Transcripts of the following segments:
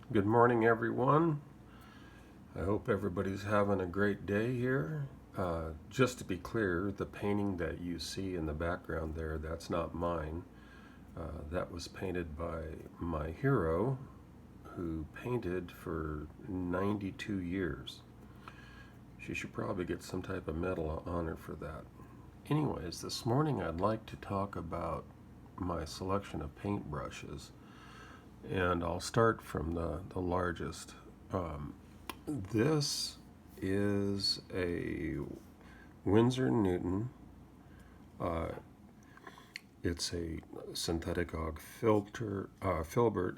Good morning, everyone. I hope everybody's having a great day here. Just to be clear, the painting that you see in the background there, that's not mine. That was painted by my hero, who painted for 92 years. She should probably get some type of medal of honor for that. Anyways, this morning I'd like to talk about my selection of paintbrushes, and I'll start from the largest. Um, This is a Winsor Newton. Uh, it's a synthetic og filbert,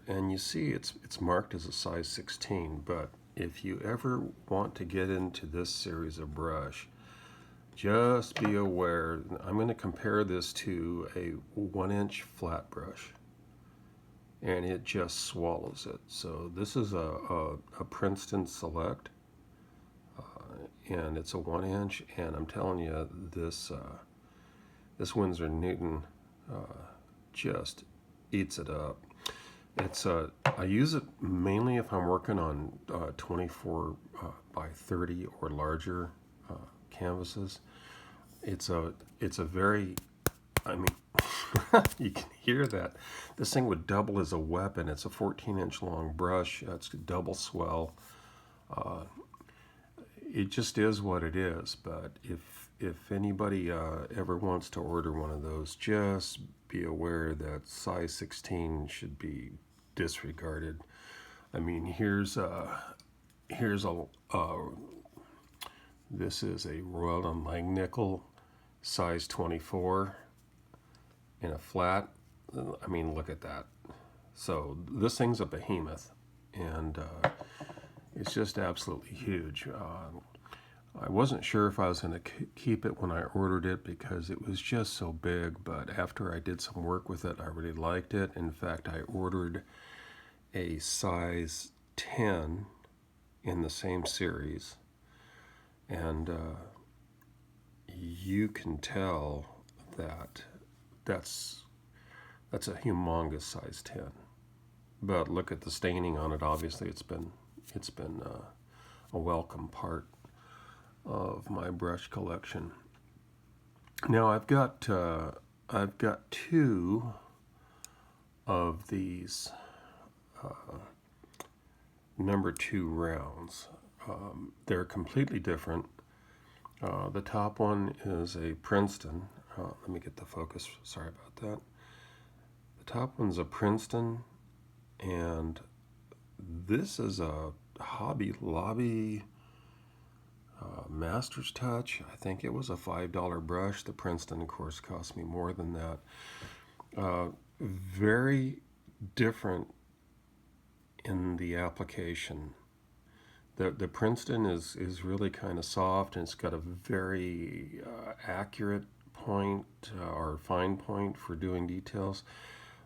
and you see it's marked as a size 16. But if you ever want to get into this series of brush, just be aware. I'm going to compare this to a 1-inch flat brush, and it just swallows it. So this is a Princeton Select, and it's a 1-inch, and I'm telling you, this Winsor Newton just eats it up. It's I use it mainly if I'm working on 24 by 30 or larger canvases. It's a very, I mean, you can hear that. This thing would double as a weapon. It's a 14-inch long brush. It's double swell. It just is what it is. But if anybody ever wants to order one of those, just be aware that size 16 should be disregarded. I mean, here's a this is a Royal and Langnickel size 24 in a flat. I mean, look at that. So this thing's a behemoth, and it's just absolutely huge. I wasn't sure if I was going to keep it when I ordered it because it was just so big, but after I did some work with it, I really liked it. In fact, I ordered a size 10 in the same series, and you can tell that that's that's a humongous size 10. But look at the staining on it. Obviously, it's been a welcome part of my brush collection. Now I've got two of these number two rounds. They're completely different. The top one is a Princeton. Let me get the focus. Sorry about that. The top one's a Princeton, and this is a Hobby Lobby Master's Touch. I think it was a $5 brush. The Princeton, of course, cost me more than that. Very different in the application. The Princeton is really kind of soft, and it's got a very accurate point or fine point for doing details.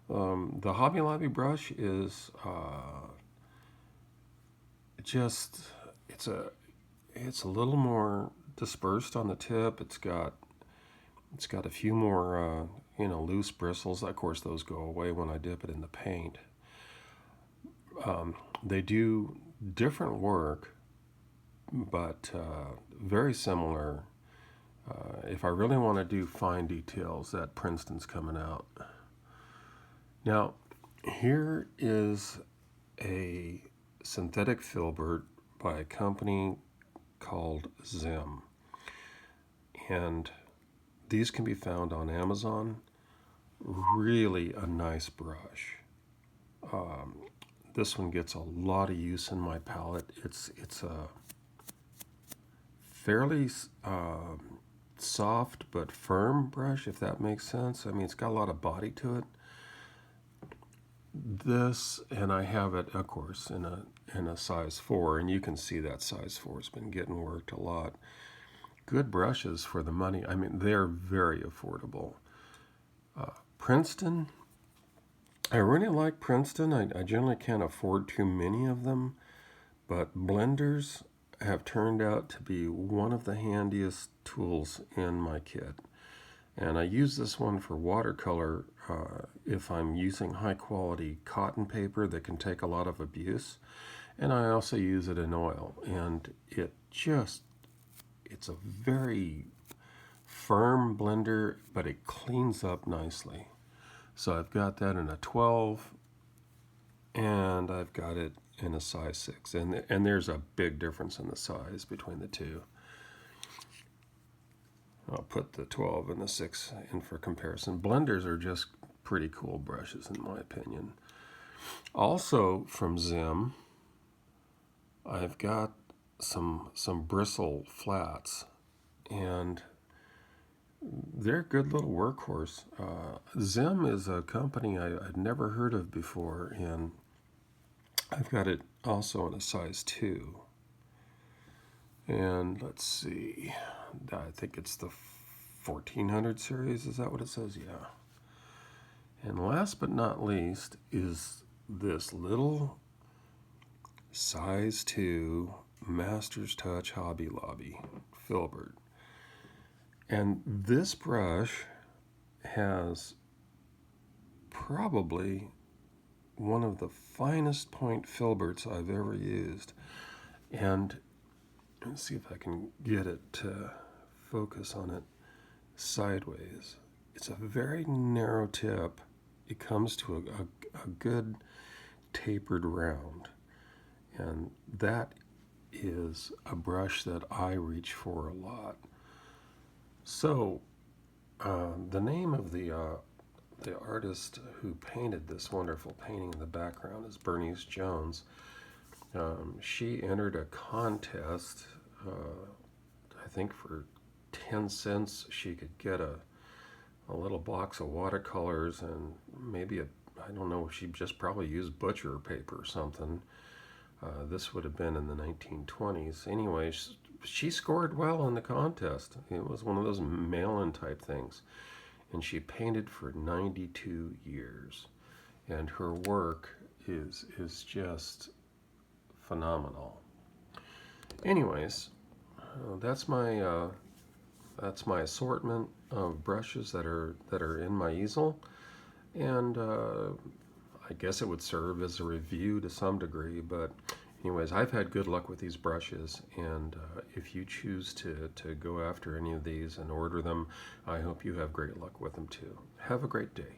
The Hobby Lobby brush is just it's a it's a little more dispersed on the tip. It's got a few more loose bristles. Of course, those go away when I dip it in the paint. They do different work, but very similar. If I really want to do fine details, that Princeton's coming out. Now, here is a synthetic filbert by a company called Zim, and these can be found on Amazon. Really a nice brush. This one gets a lot of use in my palette. It's a fairly soft but firm brush, if that makes sense. I mean, it's got a lot of body to it. This, and I have it, of course, in a size 4, and you can see that size 4 has been getting worked a lot. Good brushes for the money. I mean, they're very affordable. Princeton, I really like Princeton. I generally can't afford too many of them, but blenders have turned out to be one of the handiest tools in my kit. And I use this one for watercolor if I'm using high quality cotton paper that can take a lot of abuse. And I also use it in oil. And it's a very firm blender, but it cleans up nicely. So I've got that in a 12, and I've got it in a size 6. And there's a big difference in the size between the two. I'll put the 12 and the 6 in for comparison. Blenders are just pretty cool brushes in my opinion. Also from Zim, I've got some bristle flats, and they're a good little workhorse. Zim is a company I'd never heard of before, and I've got it also in a size 2. And let's see, I think it's the 1400 series. Is that what it says? Yeah. And last but not least is this little size 2 Master's Touch Hobby Lobby filbert. And this brush has probably one of the finest point filberts I've ever used. And let's see if I can get it to focus on it sideways. It's a very narrow tip. It comes to a good tapered round. And that is a brush that I reach for a lot. So, the name of the artist who painted this wonderful painting in the background is Bernice Jones. She entered a contest, I think for 10 cents she could get a little box of watercolors and maybe I don't know, she just probably used butcher paper or something. This would have been in the 1920s. Anyway, she scored well in the contest. It was one of those mail-in type things. And she painted for 92 years. And her work is just phenomenal. Anyways, that's my assortment of brushes that are in my easel. And I guess it would serve as a review to some degree, but anyways, I've had good luck with these brushes, and if you choose to go after any of these and order them, I hope you have great luck with them too. Have a great day.